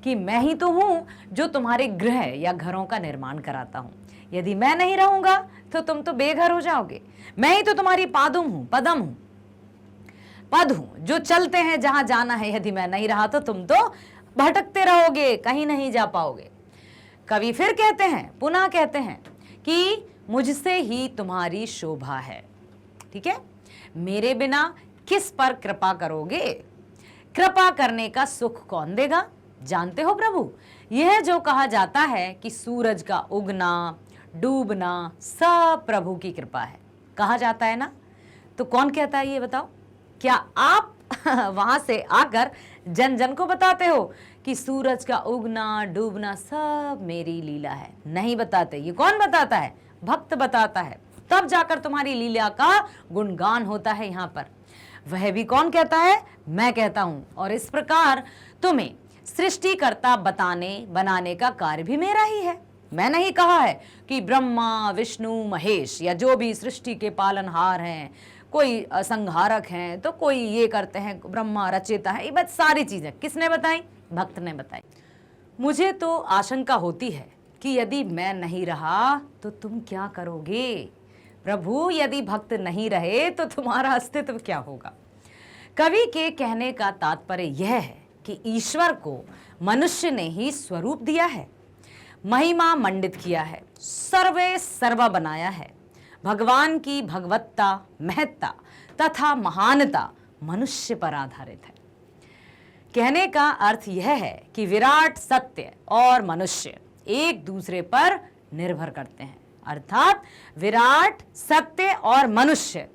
कि मैं ही तो हूं जो तुम्हारे गृह या घरों का निर्माण कराता हूं। यदि मैं नहीं रहूंगा तो तुम तो बेघर हो जाओगे। मैं ही तो तुम्हारी पादुम हूं, पदम हूं, पद हूं, जो चलते हैं जहां जाना है। यदि मैं नहीं रहा तो तुम तो भटकते रहोगे, कहीं नहीं जा पाओगे। कवि फिर कहते हैं, पुनः कहते हैं कि मुझसे ही तुम्हारी शोभा है। ठीक है, मेरे बिना किस पर कृपा करोगे? कृपा करने का सुख कौन देगा? जानते हो प्रभु, यह जो कहा जाता है कि सूरज का उगना, डूबना सब प्रभु की कृपा है, कहा जाता है ना, तो कौन कहता है ये बताओ? क्या आप वहां से आकर जन जन को बताते हो कि सूरज का उगना, डूबना सब मेरी लीला है? नहीं बताते। ये कौन बताता है? भक्त बताता है। तब जाकर तुम्हारी लीला का गुणगान होता है। यहाँ पर वह भी कौन कहता है? मैं कहता हूं। और इस प्रकार तुम्हें सृष्टिकर्ता बनाने का कार्य भी मेरा ही है। मैं नहीं कहा है कि ब्रह्मा, विष्णु, महेश या जो भी सृष्टि के पालनहार हैं, कोई संहारक हैं, तो कोई ये करते हैं, ब्रह्मा रचेता है। ये बात सारी चीजें किसने बताई? भक्त ने बताई। मुझे तो आशंका होती है कि यदि मैं नहीं रहा तो तुम क्या करोगे? प्रभु, यदि भक्त नहीं रहे तो तुम्हारा अस्तित्व क्या होगा? कवि के कहने का तात्पर्य यह है कि ईश्वर को मनुष्य ने ही स्वरूप दिया है, महिमा मंडित किया है, सर्वे सर्वा बनाया है। भगवान की भगवत्ता, महत्ता तथा महानता मनुष्य पर आधारित है। कहने का अर्थ यह है कि विराट सत्य और मनुष्य एक दूसरे पर निर्भर करते हैं। अर्थात विराट सत्य और मनुष्य,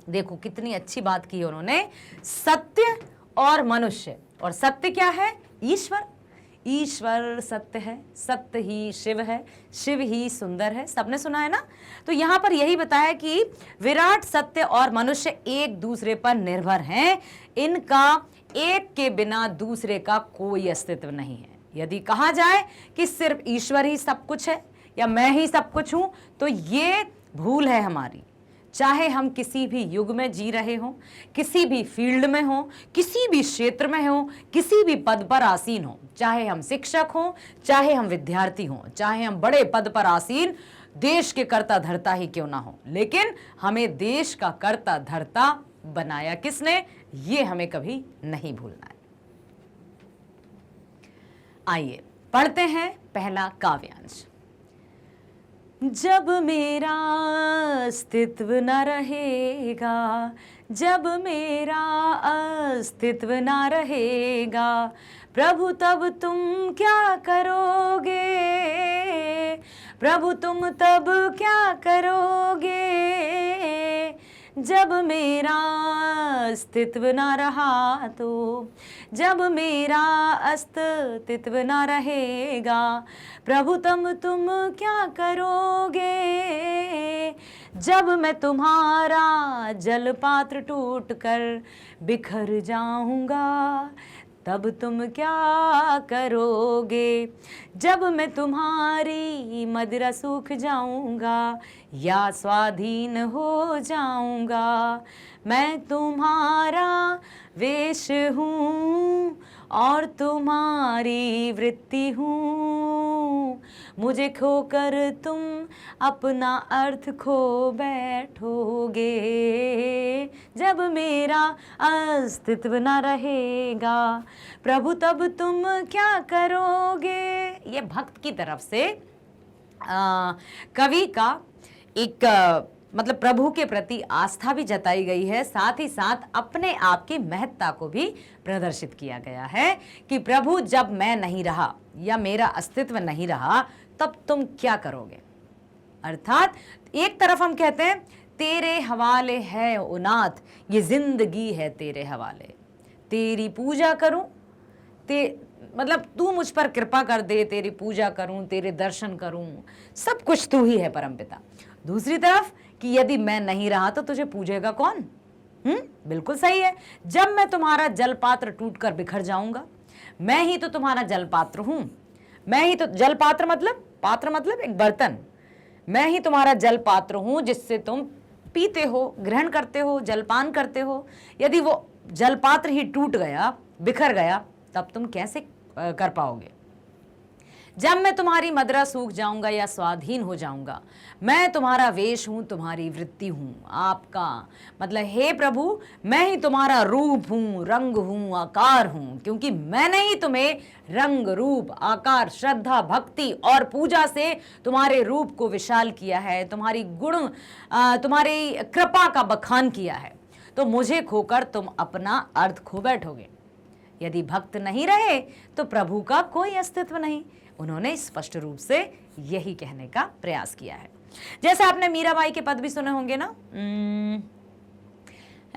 देखो कितनी अच्छी बात की उन्होंने, सत्य और मनुष्य। और सत्य क्या है? ईश्वर। ईश्वर सत्य है, सत्य ही शिव है, शिव ही सुंदर है, सबने सुना है ना। तो यहां पर यही बताया कि विराट सत्य और मनुष्य एक दूसरे पर निर्भर हैं, इनका एक के बिना दूसरे का कोई अस्तित्व नहीं है। यदि कहा जाए कि सिर्फ ईश्वर ही सब कुछ है या मैं ही सब कुछ हूं, तो ये भूल है हमारी। चाहे हम किसी भी युग में जी रहे हों, किसी भी फील्ड में हों, किसी भी क्षेत्र में हों, किसी भी पद पर आसीन हों, चाहे हम शिक्षक हों, चाहे हम विद्यार्थी हों, चाहे हम बड़े पद पर आसीन देश के कर्ता धर्ता ही क्यों ना हो, लेकिन हमें देश का कर्ता धर्ता बनाया किसने, ये हमें कभी नहीं भूलना है। आइए पढ़ते हैं पहला काव्यांश। जब मेरा अस्तित्व न रहेगा, जब मेरा अस्तित्व न रहेगा, प्रभु तब तुम क्या करोगे, प्रभु तुम तब क्या करोगे। जब मेरा अस्तित्व न रहा तो, जब मेरा अस्तित्व न रहेगा, प्रभु तब तुम क्या करोगे। जब मैं तुम्हारा जल पात्र टूट कर बिखर जाऊंगा, तब तुम क्या करोगे। जब मैं तुम्हारी मदिरा सूख जाऊंगा या स्वाधीन हो जाऊंगा, मैं तुम्हारा वेश हूँ और तुम्हारी वृत्ति हूँ। मुझे खोकर तुम अपना अर्थ खो बैठोगे। जब मेरा अस्तित्व न रहेगा, प्रभु तब तुम क्या करोगे। ये भक्त की तरफ से कवि का एक मतलब प्रभु के प्रति आस्था भी जताई गई है, साथ ही साथ अपने आप की महत्ता को भी प्रदर्शित किया गया है कि प्रभु जब मैं नहीं रहा या मेरा अस्तित्व नहीं रहा, तब तुम क्या करोगे। अर्थात एक तरफ हम कहते हैं तेरे हवाले है ओ नाथ, ये जिंदगी है तेरे हवाले, तेरी पूजा करूं, मतलब तू मुझ पर कृपा कर दे, तेरी पूजा करूं, तेरे दर्शन करूं, सब कुछ तू ही है परमपिता। दूसरी तरफ कि यदि मैं नहीं रहा तो तुझे पूजेगा कौन। बिल्कुल सही है। जब मैं तुम्हारा जलपात्र टूटकर बिखर जाऊंगा, मैं ही तो तुम्हारा जलपात्र हूं, मैं ही तो, जलपात्र मतलब, पात्र मतलब एक बर्तन, मैं ही तुम्हारा जलपात्र हूं जिससे तुम पीते हो, ग्रहण करते हो, जलपान करते हो। यदि वो जलपात्र ही टूट गया, बिखर गया, तब तुम कैसे कर पाओगे। जब मैं तुम्हारी मदिरा सूख जाऊंगा या स्वाधीन हो जाऊंगा, मैं तुम्हारा वेश हूं, तुम्हारी वृत्ति हूं। आपका मतलब हे प्रभु, मैं ही तुम्हारा रूप हूं, रंग हूं, आकार हूं, क्योंकि मैंने ही तुम्हें रंग, रूप, आकार, श्रद्धा, भक्ति और पूजा से तुम्हारे रूप को विशाल किया है, तुम्हारी गुण, तुम्हारी कृपा का बखान किया है। तो मुझे खोकर तुम अपना अर्थ खो बैठोगे। यदि भक्त नहीं रहे तो प्रभु का कोई अस्तित्व नहीं। उन्होंने स्पष्ट रूप से यही कहने का प्रयास किया है। जैसे आपने मीराबाई के पद भी सुने होंगे ना,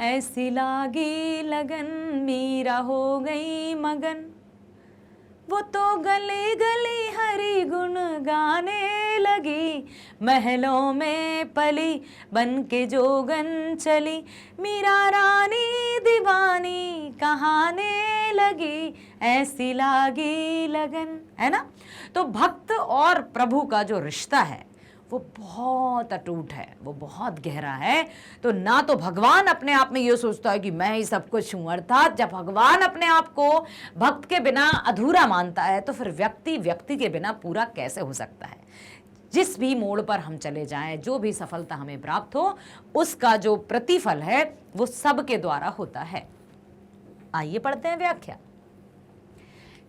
ऐसी लागी लगन मीरा हो गई मगन, वो तो गली गली हरि गुण गाने लगी, महलों में पली बन के जोगन चली, मीरा रानी दीवानी कहाने लगी, ऐसी लागी लगन, है ना। तो भक्त और प्रभु का जो रिश्ता है वो बहुत अटूट है, वो बहुत गहरा है। तो ना तो भगवान अपने आप में ये सोचता है कि मैं ही सब कुछ हूं, अर्थात जब भगवान अपने आप को भक्त के बिना अधूरा मानता है तो फिर व्यक्ति के बिना पूरा कैसे हो सकता है। जिस भी मोड़ पर हम चले जाएं, जो भी सफलता हमें प्राप्त हो, उसका जो प्रतिफल है वो सबके द्वारा होता है। आइए पढ़ते हैं व्याख्या।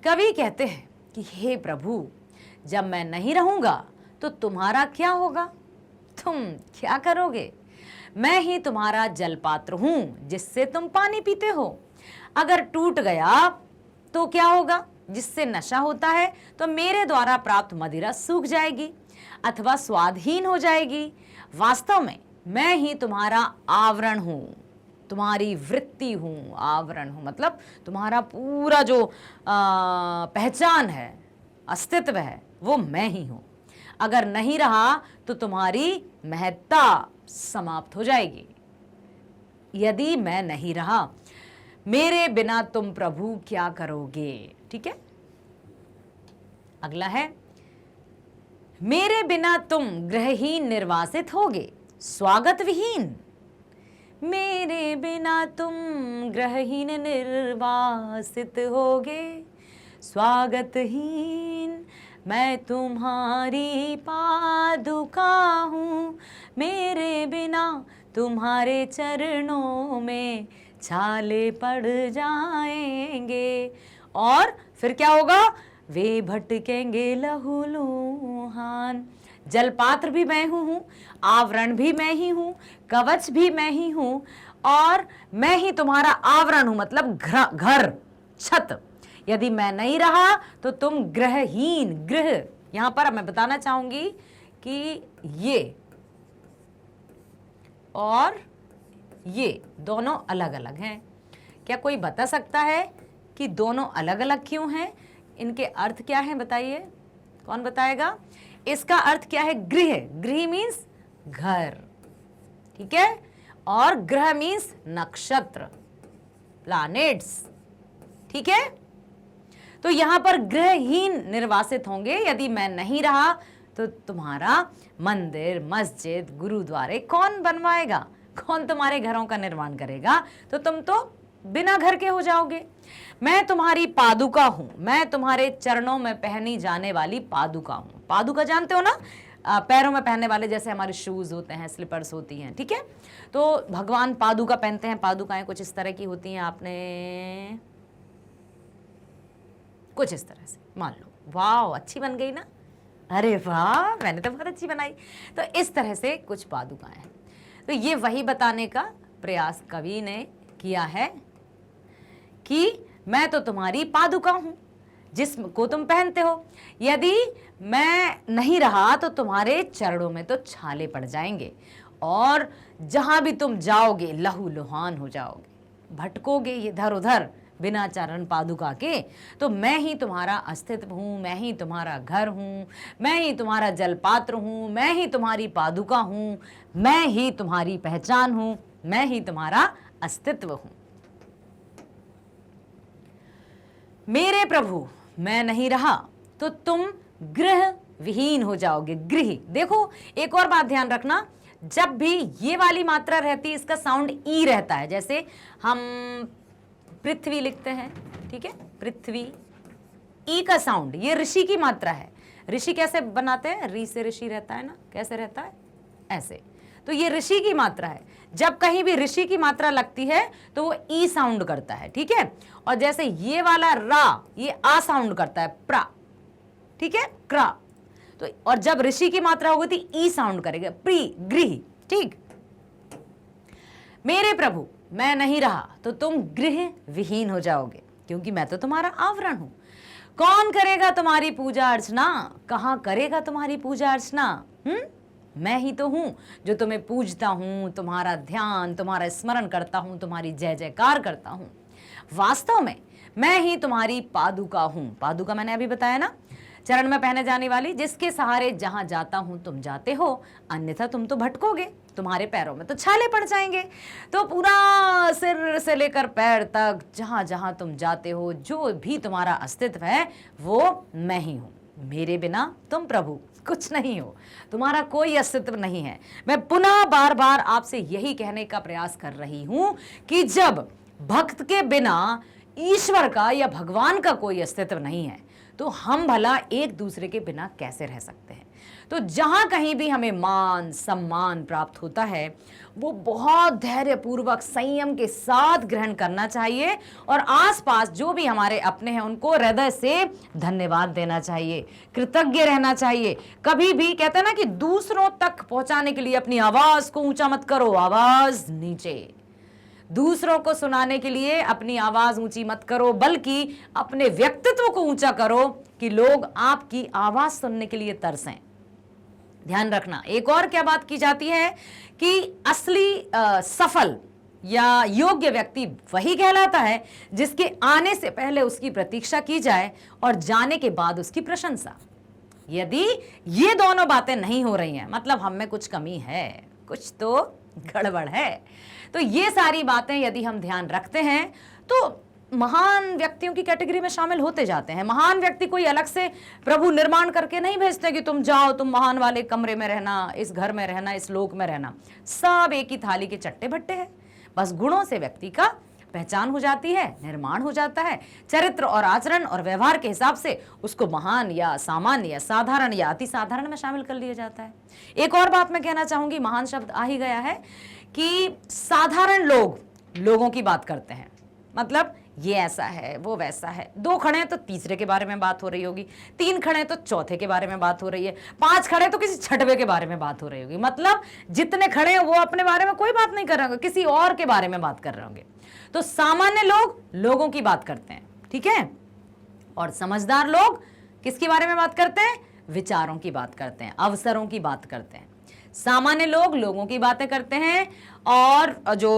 कवि कहते हैं कि हे प्रभु, जब मैं नहीं रहूंगा तो तुम्हारा क्या होगा, तुम क्या करोगे? मैं ही तुम्हारा जलपात्र हूं जिससे तुम पानी पीते हो। अगर टूट गया तो क्या होगा? जिससे नशा होता है तो मेरे द्वारा प्राप्त मदिरा सूख जाएगी अथवा स्वादहीन हो जाएगी। वास्तव में मैं ही तुम्हारा आवरण हूं, तुम्हारी वृत्ति हूं। आवरण हूं मतलब तुम्हारा पूरा जो पहचान है, अस्तित्व है, वो मैं ही हूं। अगर नहीं रहा तो तुम्हारी महत्ता समाप्त हो जाएगी। यदि मैं नहीं रहा, मेरे बिना तुम प्रभु क्या करोगे? ठीक है, अगला है, मेरे बिना तुम गृहहीन निर्वासित होगे, स्वागत विहीन। मेरे बिना तुम गृहहीन निर्वासित होगे, स्वागतहीन। मैं तुम्हारी पादुका हूँ, मेरे बिना तुम्हारे चरणों में छाले पड़ जाएंगे। और फिर क्या होगा? वे भटकेंगे लहूलुहान। जलपात्र भी मैं हूँ, आवरण भी मैं ही हूँ, कवच भी मैं ही हूँ, और मैं ही तुम्हारा आवरण हूँ मतलब घर, छत। यदि मैं नहीं रहा तो तुम गृहहीन। गृह यहां पर मैं बताना चाहूंगी कि ये और ये दोनों अलग अलग हैं। क्या कोई बता सकता है कि दोनों अलग अलग क्यों हैं? इनके अर्थ क्या हैं, बताइए, कौन बताएगा? इसका अर्थ क्या है? गृह, गृह मीन्स घर, ठीक है, और ग्रह मीन्स नक्षत्र, प्लैनेट्स, ठीक है। तो यहां पर गृहहीन निर्वासित होंगे। यदि मैं नहीं रहा तो तुम्हारा मंदिर, मस्जिद, गुरुद्वारे कौन बनवाएगा? कौन तुम्हारे घरों का निर्माण करेगा? तो तुम तो बिना घर के हो जाओगे। मैं तुम्हारी पादुका हूं, मैं तुम्हारे चरणों में पहनी जाने वाली पादुका हूं। पादुका जानते हो ना, पैरों में पहनने वाले, जैसे हमारे शूज होते हैं, स्लीपर्स होती हैं, ठीक है। तो भगवान पादुका पहनते हैं। पादुकाएं कुछ इस तरह की होती हैं, आपने कुछ इस तरह से मान लो। वाह, अच्छी बन गई ना? अरे वाह, मैंने तो बहुत अच्छी बनाई। तो इस तरह से कुछ पादुकाएं हैं। तो ये वही बताने का प्रयास कवि ने किया है कि मैं तो तुम्हारी पादुका हूं जिसको तुम पहनते हो। यदि मैं नहीं रहा तो तुम्हारे चरणों में तो छाले पड़ जाएंगे और जहां भी तुम जाओगे लहूलुहान हो जाओगे, भटकोगे इधर उधर बिना चरण पादुका के। तो मैं ही तुम्हारा अस्तित्व हूं, मैं ही तुम्हारा घर हूं, मैं ही तुम्हारा जलपात्र हूं, मैं ही तुम्हारी पादुका हूं, मैं ही तुम्हारी पहचान हूं, मैं ही तुम्हारा अस्तित्व हूं। मेरे प्रभु, मैं नहीं रहा तो तुम गृह विहीन हो जाओगे। गृह, देखो एक और बात ध्यान रखना, जब भी ये वाली मात्रा रहती है इसका साउंड ई रहता है। जैसे हम पृथ्वी लिखते हैं, ठीक है, पृथ्वी, ई का साउंड, ये ऋषि की मात्रा है। ऋषि कैसे बनाते हैं? री से ऋषि रहता है ना, कैसे रहता है? ऐसे। तो ये ऋषि की मात्रा है। जब कहीं भी ऋषि की मात्रा लगती है तो वो ई साउंड करता है, ठीक है। और जैसे ये वाला रा, ये आ साउंड करता है, प्रा, ठीक है, क्रा। तो और जब ऋषि की मात्रा होगी तो ई साउंड करेगा, प्री, गृह, ठीक। मेरे प्रभु, मैं नहीं रहा तो तुम गृह विहीन हो जाओगे, क्योंकि मैं तो तुम्हारा आवरण हूं। कौन करेगा तुम्हारी पूजा अर्चना? कहां करेगा तुम्हारी पूजा अर्चना? मैं ही तो हूं जो तुम्हें पूजता हूं, तुम्हारा ध्यान, तुम्हारा स्मरण करता हूं, तुम्हारी जय जयकार करता हूं। वास्तव में मैं ही तुम्हारी पादुका हूं। पादुका मैंने अभी बताया ना, चरण में पहने जाने वाली, जिसके सहारे जहां जाता हूं तुम जाते हो, अन्यथा तुम तो भटकोगे, तुम्हारे पैरों में तो छाले पड़ जाएंगे। तो पूरा सिर से लेकर पैर तक जहां जहां तुम जाते हो, जो भी तुम्हारा अस्तित्व है वो मैं ही हूं। मेरे बिना तुम प्रभु कुछ नहीं हो, तुम्हारा कोई अस्तित्व नहीं है। मैं पुनः बार बार आपसे यही कहने का प्रयास कर रही हूं कि जब भक्त के बिना ईश्वर का या भगवान का कोई अस्तित्व नहीं है तो हम भला एक दूसरे के बिना कैसे रह सकते हैं? तो जहां कहीं भी हमें मान सम्मान प्राप्त होता है वो बहुत धैर्यपूर्वक संयम के साथ ग्रहण करना चाहिए और आसपास जो भी हमारे अपने हैं उनको हृदय से धन्यवाद देना चाहिए, कृतज्ञ रहना चाहिए। कभी भी कहते हैं ना कि दूसरों तक पहुंचाने के लिए अपनी आवाज को ऊंचा मत करो, आवाज नीचे। दूसरों को सुनाने के लिए अपनी आवाज ऊंची मत करो, बल्कि अपने व्यक्तित्व को ऊंचा करो कि लोग आपकी आवाज सुनने के लिए तरसें। ध्यान रखना, एक और क्या बात की जाती है कि असली सफल या योग्य व्यक्ति वही कहलाता है जिसके आने से पहले उसकी प्रतीक्षा की जाए और जाने के बाद उसकी प्रशंसा। यदि ये दोनों बातें नहीं हो रही हैं, मतलब हम में कुछ कमी है, कुछ तो गड़बड़ है। तो ये सारी बातें यदि हम ध्यान रखते हैं तो महान व्यक्तियों की कैटेगरी में शामिल होते जाते हैं। महान व्यक्ति कोई अलग से प्रभु निर्माण करके नहीं भेजते कि तुम जाओ, तुम महान वाले कमरे में रहना, इस घर में रहना, इस लोक में रहना। सब एक ही थाली के चट्टे भट्टे हैं। बस गुणों से व्यक्ति का पहचान हो जाती है, निर्माण हो जाता है। चरित्र और आचरण और व्यवहार के हिसाब से उसको महान या सामान्य या साधारण या अति साधारण में शामिल कर लिया जाता है। एक और बात मैं कहना चाहूंगी, महान शब्द आ ही गया है कि साधारण लोग लोगों की बात करते हैं, मतलब ये ऐसा है, वो वैसा है। 2 खड़े हैं तो तीसरे के बारे में बात हो रही होगी, 3 खड़े हैं तो चौथे के बारे में बात हो रही है, 5 खड़े हैं तो किसी छठवें के बारे में बात हो रही होगी। मतलब जितने खड़े हैं वो अपने बारे में कोई बात नहीं कर रहे होंगे, किसी और के बारे में बात कर रहे होंगे। तो सामान्य लोग लोगों की बात करते हैं, ठीक है, और समझदार लोग किसके बारे में बात करते हैं? विचारों की बात करते हैं, अवसरों की बात करते हैं। सामान्य लोग लोगों की बातें करते हैं और जो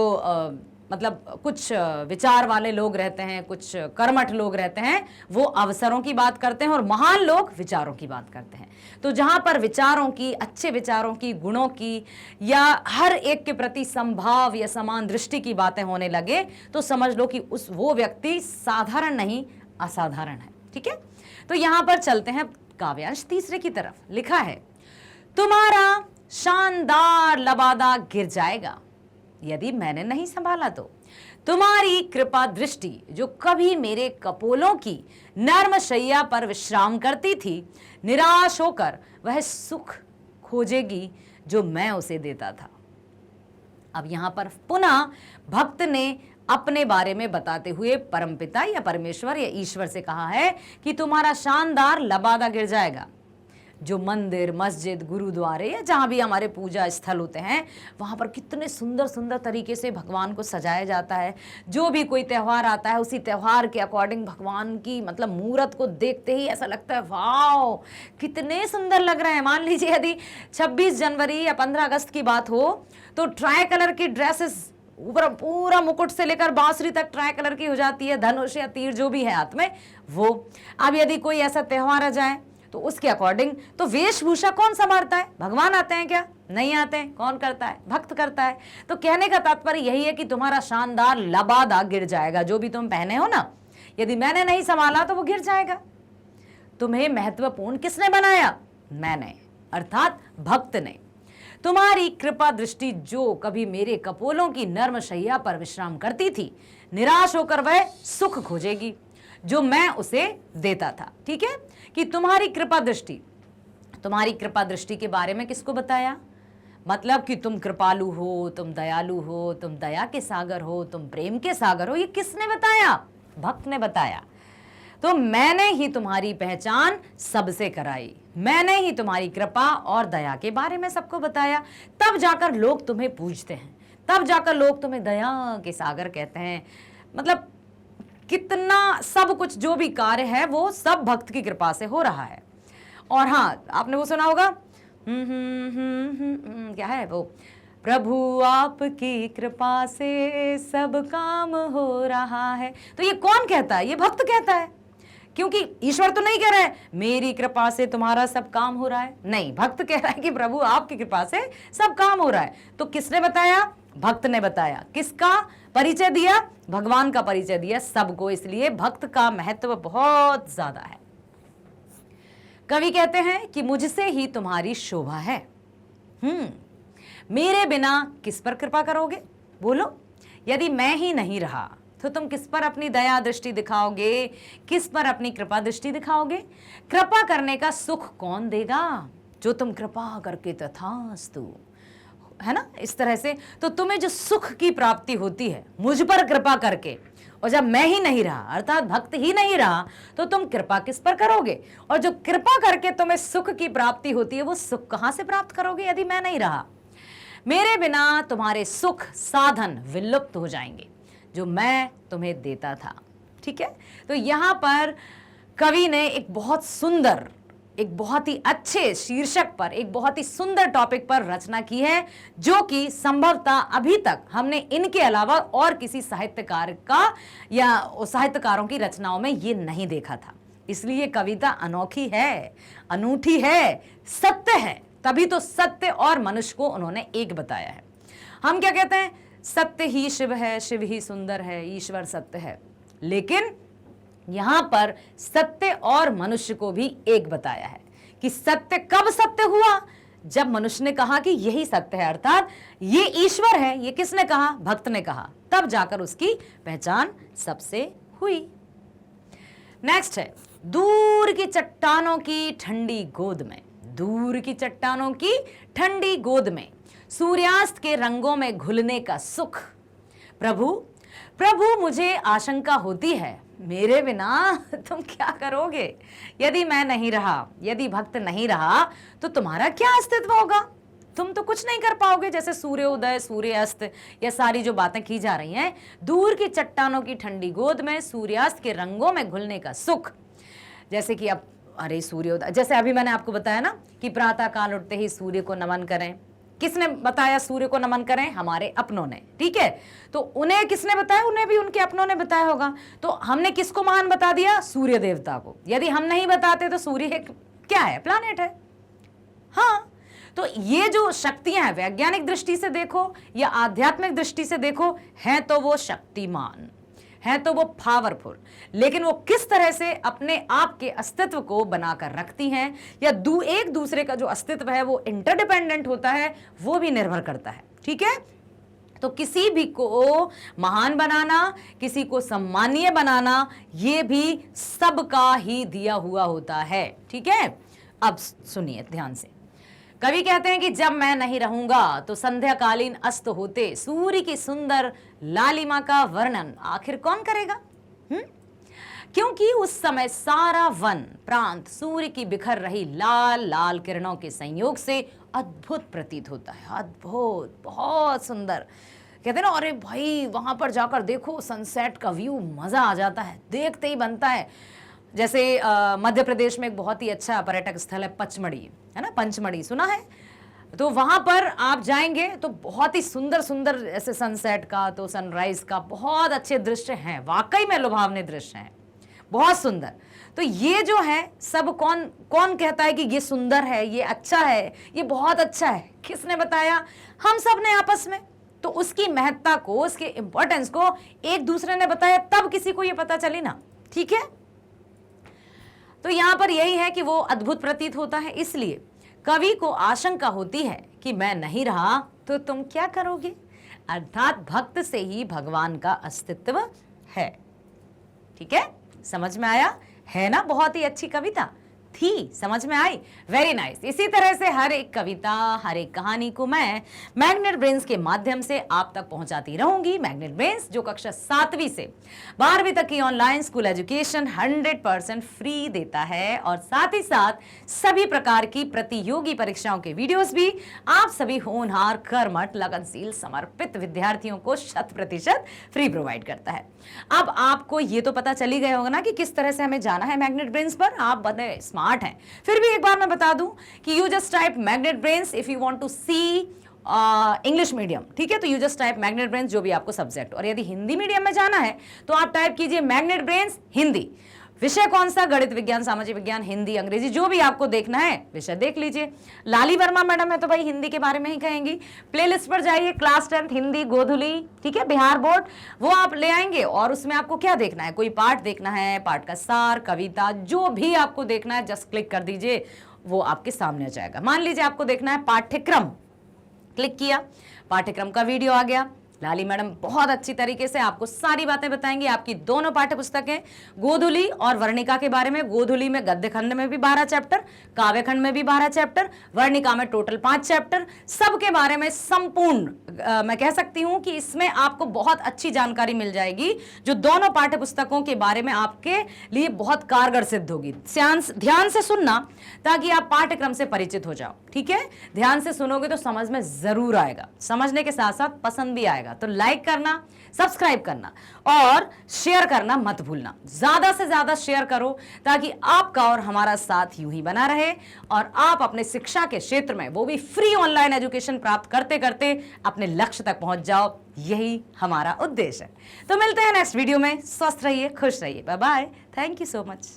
मतलब कुछ विचार वाले लोग रहते हैं, कुछ कर्मठ लोग रहते हैं, वो अवसरों की बात करते हैं और महान लोग विचारों की बात करते हैं। तो जहां पर विचारों की, अच्छे विचारों की, गुणों की या हर एक के प्रति संभाव या समान दृष्टि की बातें होने लगे तो समझ लो कि वो व्यक्ति साधारण नहीं असाधारण है। ठीक है, तो यहां पर चलते हैं काव्यांश तीसरे की तरफ। लिखा है, तुम्हारा शानदार लबादा गिर जाएगा यदि मैंने नहीं संभाला तो। तुम्हारी कृपा दृष्टि जो कभी मेरे कपोलों की नर्म शैया पर विश्राम करती थी, निराश होकर वह सुख खोजेगी जो मैं उसे देता था। अब यहां पर पुनः भक्त ने अपने बारे में बताते हुए परमपिता या परमेश्वर या ईश्वर से कहा है कि तुम्हारा शानदार लबादा गिर जाएगा। जो मंदिर, मस्जिद, गुरुद्वारे या जहाँ भी हमारे पूजा स्थल होते हैं वहाँ पर कितने सुंदर सुंदर तरीके से भगवान को सजाया जाता है। जो भी कोई त्यौहार आता है उसी त्यौहार के अकॉर्डिंग भगवान की मतलब मूर्त को देखते ही ऐसा लगता है वाओ कितने सुंदर लग रहे हैं। मान लीजिए यदि 26 जनवरी या 15 अगस्त की बात हो तो ट्राई कलर की ड्रेसेस ऊपर पूरा मुकुट से लेकर बांसुरी तक ट्राई कलर की हो जाती है, धनुष या तीर जो भी है हाथ में वो। अब यदि कोई ऐसा त्यौहार आ जाए तो उसके अकॉर्डिंग तो वेशभूषा कौन संभालता है? भगवान आते हैं क्या? नहीं आते हैं। कौन करता है? भक्त करता है। तो कहने का तात्पर्य यही है कि तुम्हारा शानदार लबादा गिर जाएगा। जो भी तुम पहने हो ना, यदि मैंने नहीं संभाला तो वो गिर जाएगा। तुम्हें महत्वपूर्ण किसने बनाया? मैंने, अर्थात भक्त ने। तुम्हारी कृपा दृष्टि जो कभी मेरे कपोलों की नर्म शैया पर विश्राम करती थी, निराश होकर वह सुख खोजेगी जो मैं उसे देता था। ठीक है, कि तुम्हारी कृपा दृष्टि के बारे में किसको बताया? मतलब कि तुम कृपालु हो, तुम दयालु हो, तुम दया के सागर हो, तुम प्रेम के सागर हो। ये किसने बताया? भक्त ने बताया। तो मैंने ही तुम्हारी पहचान सबसे कराई, मैंने ही तुम्हारी कृपा और दया के बारे में सबको बताया। तब जाकर लोग तुम्हें पूजते हैं, तब जाकर लोग तुम्हें दया के सागर कहते हैं। मतलब कितना सब कुछ जो भी कार्य है वो सब भक्त की कृपा से हो रहा है। और हाँ, आपने वो सुना होगा क्या है वो, प्रभु आपकी कृपा से सब काम हो रहा है। तो ये कौन कहता है? ये भक्त कहता है, क्योंकि ईश्वर तो नहीं कह रहा है मेरी कृपा से तुम्हारा सब काम हो रहा है। नहीं, भक्त कह रहा है कि प्रभु आपकी कृपा से सब काम हो रहा है। तो किसने बताया? भक्त ने बताया। किसका परिचय दिया? भगवान का परिचय दिया सबको। इसलिए भक्त का महत्व बहुत ज्यादा है। कवि कहते हैं कि मुझसे ही तुम्हारी शोभा है। मेरे बिना किस पर कृपा करोगे? बोलो, यदि मैं ही नहीं रहा तो तुम किस पर अपनी दया दृष्टि दिखाओगे? किस पर अपनी कृपा दृष्टि दिखाओगे? कृपा करने का सुख कौन देगा? जो तुम कृपा करके तथास्तु, है ना, इस तरह से। तो तुम्हें जो सुख की प्राप्ति होती है मुझ पर कृपा करके, और जब मैं ही नहीं रहा अर्थात भक्त ही नहीं रहा तो तुम कृपा किस पर करोगे? और जो कृपा करके तुम्हें सुख की प्राप्ति होती है वो सुख कहां से प्राप्त करोगे यदि मैं नहीं रहा? मेरे बिना तुम्हारे सुख साधन विलुप्त हो जाएंगे जो मैं तुम्हें देता था। ठीक है, तो यहां पर कवि ने एक बहुत सुंदर, एक बहुत ही अच्छे शीर्षक पर, एक बहुत ही सुंदर टॉपिक पर रचना की है, जो कि संभवतः अभी तक हमने इनके अलावा और किसी साहित्यकार का या साहित्यकारों की रचनाओं में ये नहीं देखा था। इसलिए कविता अनोखी है, अनूठी है, सत्य है, तभी तो सत्य और मनुष्य को उन्होंने एक बताया है। हम क्या कहते हैं? सत्य ही शिव है, शिव ही सुंदर है, ईश्वर सत्य है। लेकिन यहां पर सत्य और मनुष्य को भी एक बताया है कि सत्य कब सत्य हुआ? जब मनुष्य ने कहा कि यही सत्य है, अर्थात ये ईश्वर है। ये किसने कहा? भक्त ने कहा। तब जाकर उसकी पहचान सबसे हुई। नेक्स्ट है, दूर की चट्टानों की ठंडी गोद में, दूर की चट्टानों की ठंडी गोद में सूर्यास्त के रंगों में घुलने का सुख। प्रभु प्रभु मुझे आशंका होती है, मेरे बिना तुम क्या करोगे? यदि मैं नहीं रहा, यदि भक्त नहीं रहा तो तुम्हारा क्या अस्तित्व होगा? तुम तो कुछ नहीं कर पाओगे। जैसे सूर्योदय, सूर्यास्त, ये सारी जो बातें की जा रही हैं, दूर की चट्टानों की ठंडी गोद में सूर्यास्त के रंगों में घुलने का सुख। जैसे कि अब अरे सूर्योदय, जैसे अभी मैंने आपको बताया ना कि प्रातः काल उठते ही सूर्य को नमन करें। किसने बताया सूर्य को नमन करें? हमारे अपनों ने। ठीक है, तो उन्हें किसने बताया? उन्हें भी उनके अपनों ने बताया होगा। तो हमने किसको महान बता दिया? सूर्य देवता को। यदि हम नहीं बताते तो सूर्य क्या है? प्लैनेट है। हाँ, तो ये जो शक्तियां हैं, वैज्ञानिक दृष्टि से देखो या आध्यात्मिक दृष्टि से देखो, हैं तो वो शक्तिमान, है तो वो पावरफुल, लेकिन वो किस तरह से अपने आप के अस्तित्व को बनाकर रखती हैं या एक दूसरे का जो अस्तित्व है वो इंटरडिपेंडेंट होता है, वो भी निर्भर करता है। ठीक है, तो किसी भी को महान बनाना, किसी को सम्मानीय बनाना, ये भी सबका ही दिया हुआ होता है। ठीक है, अब सुनिए ध्यान से। कवि कहते हैं कि जब मैं नहीं रहूंगा तो संध्याकालीन अस्त होते सूर्य की सुंदर लालिमा का वर्णन आखिर कौन करेगा? क्योंकि उस समय सारा वन प्रांत सूर्य की बिखर रही लाल लाल किरणों के संयोग से अद्भुत प्रतीत होता है। अद्भुत, बहुत सुंदर। कहते हैं ना, अरे भाई वहां पर जाकर देखो सनसेट का व्यू, मजा आ जाता है, देखते ही बनता है। जैसे मध्य प्रदेश में एक बहुत ही अच्छा पर्यटक स्थल है पचमढ़ी, है ना, पंचमढ़ी सुना है? तो वहां पर आप जाएंगे तो बहुत ही सुंदर सुंदर ऐसे सनसेट का, तो सनराइज का बहुत अच्छे दृश्य हैं, वाकई में लुभावने दृश्य हैं, बहुत सुंदर। तो ये जो है सब कौन कौन कहता है कि ये सुंदर है, ये अच्छा है, ये बहुत अच्छा है? किसने बताया? हम सब ने आपस में। तो उसकी महत्ता को, उसके इंपॉर्टेंस को एक दूसरे ने बताया, तब किसी को ये पता चली ना। ठीक है, तो यहां पर यही है कि वो अद्भुत प्रतीत होता है। इसलिए कवि को आशंका होती है कि मैं नहीं रहा तो तुम क्या करोगे? अर्थात भक्त से ही भगवान का अस्तित्व है। ठीक है, समझ में आया? है ना बहुत ही अच्छी कविता थी, समझ में आई? Very nice. इसी तरह से हर एक कविता, हर एक कहानी को मैं मैग्नेट ब्रेन्स के माध्यम से आप तक पहुंचाती रहूंगी। मैग्नेट ब्रेन्स जो कक्षा 7वीं से 12वीं तक की ऑनलाइन स्कूल एजुकेशन 100% फ्री देता है, और साथ ही साथ सभी प्रकार की प्रतियोगी परीक्षाओं के वीडियोस भी आप सभी होनहार, कर्मठ, लगनशील, समर्पित विद्यार्थियों को 100% फ्री प्रोवाइड करता है। अब आपको ये तो पता चली गया होगा ना कि किस तरह से हमें जाना है मैग्नेट ब्रेन्स पर। आप बड़े स्मार्ट हैं, फिर भी एक बार मैं बता दूं कि you just type Magnet Brains if you want to see English medium. ठीक है, तो you just type Magnet Brains जो भी आपको सब्जेक्ट, और यदि हिंदी मीडियम में जाना है तो आप टाइप कीजिए मैग्नेट ब्रेन्स हिंदी। विषय कौन सा? गणित विज्ञान, सामाजिक विज्ञान, हिंदी, अंग्रेजी, जो भी आपको देखना है विषय देख लीजिए। लाली वर्मा मैडम है तो भाई हिंदी के बारे में ही कहेंगी। प्लेलिस्ट पर जाइए, क्लास 10 हिंदी गोधुली, ठीक है, बिहार बोर्ड, वो आप ले आएंगे और उसमें आपको क्या देखना है? कोई पाठ देखना है, पाठ का सार, कविता, जो भी आपको देखना है जस्ट क्लिक कर दीजिए, वो आपके सामने आ जाएगा। मान लीजिए आपको देखना है पाठ्यक्रम, क्लिक किया, पाठ्यक्रम का वीडियो आ गया। लाली मैडम बहुत अच्छी तरीके से आपको सारी बातें बताएंगी। आपकी दोनों पाठ्य पुस्तकें गोधुली और वर्णिका के बारे में, गोधुली में गद्य खंड में भी 12 चैप्टर, काव्य खंड में भी 12 चैप्टर, वर्णिका में टोटल 5 चैप्टर, सबके बारे में संपूर्ण मैं कह सकती हूं कि इसमें आपको बहुत अच्छी जानकारी मिल जाएगी, जो दोनों पाठ्य पुस्तकों के बारे में आपके लिए बहुत कारगर सिद्ध होगी। ध्यान से सुनना ताकि आप पाठ्यक्रम से परिचित हो जाओ, ठीक है? ध्यान से सुनोगे तो समझ में जरूर आएगा, समझने के साथ साथ पसंद भी आएगा। तो लाइक करना, सब्सक्राइब करना और शेयर करना मत भूलना। ज्यादा से ज्यादा शेयर करो ताकि आपका और हमारा साथ यूं ही बना रहे और आप अपने शिक्षा के क्षेत्र में, वो भी फ्री ऑनलाइन एजुकेशन प्राप्त करते करते अपने लक्ष्य तक पहुंच जाओ। यही हमारा उद्देश्य है। तो मिलते हैं नेक्स्ट वीडियो में। स्वस्थ रहिए, खुश रहिए। Bye bye. Thank you so much.